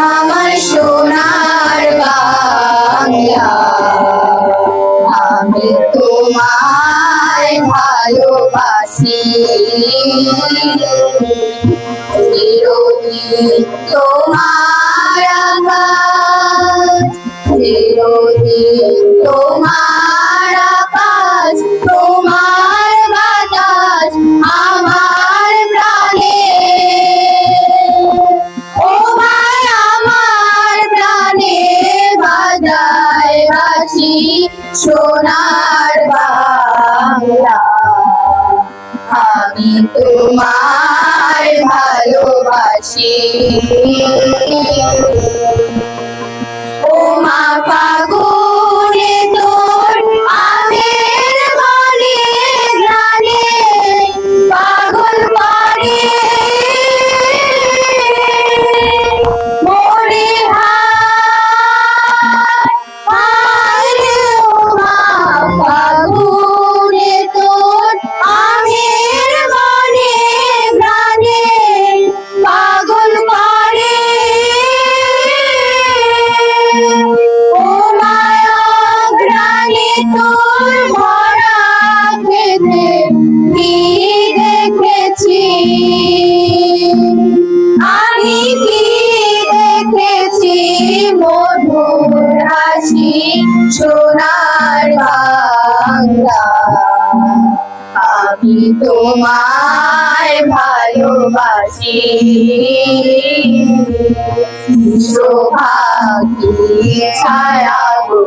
আমার সোনার বাংলা, আমি তোমায় ভালোবাসি, চিরদিন তোমার আকাশ, চিরদিন তোমার আকাশ, তোমার বাতাস আমার প্রাণে। ও ভাই আমার প্রাণে বাজায় বাঁশি সোনার বাংলা, আমি তোমায় ভালোবাসি। ও মা ফাগুনে তোর আমের বনে গানে পাগল করে মোরে হায় রে। ও মা ফাগুনে তোর আমের বনে গানে পাগল করে। ও মায়া গ্রানে তোর ভরা খেতে কি দেখেছি, আমি কি দেখেছি মধুর হাসি সোনার বাংলা, আমি তোমায় ভালোবাসি। সৌভাগ্যী ছায়া গো,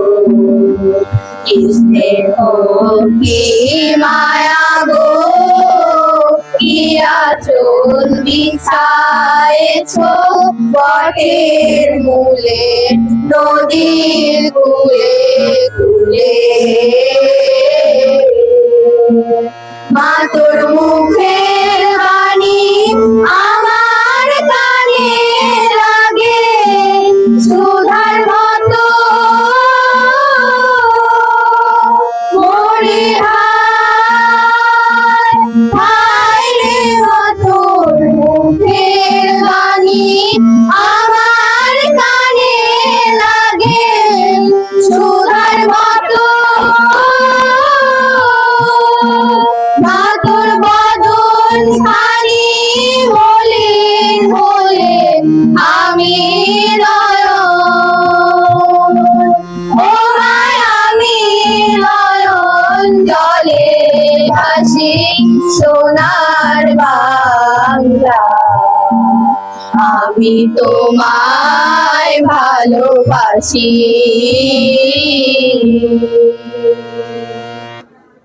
কি স্নেহ কি মায়া গো, কি আঁচল বিছায়েছো বটের মূলে নদীর কূলে কূলে। মা তোর মুখের বাণী আমার কানে লাগে সুধার মতো, মোরে হায় রে। ও তোর মুখের বাণী আমার কানে লাগে সুধার মতো, মা তোর বদন খানি বলে বলে আমি নয়ন। ও মায় আমি নয়ন জলে ভাসি সোনার বাংলা, আমি তোমায় ভালোবাসি।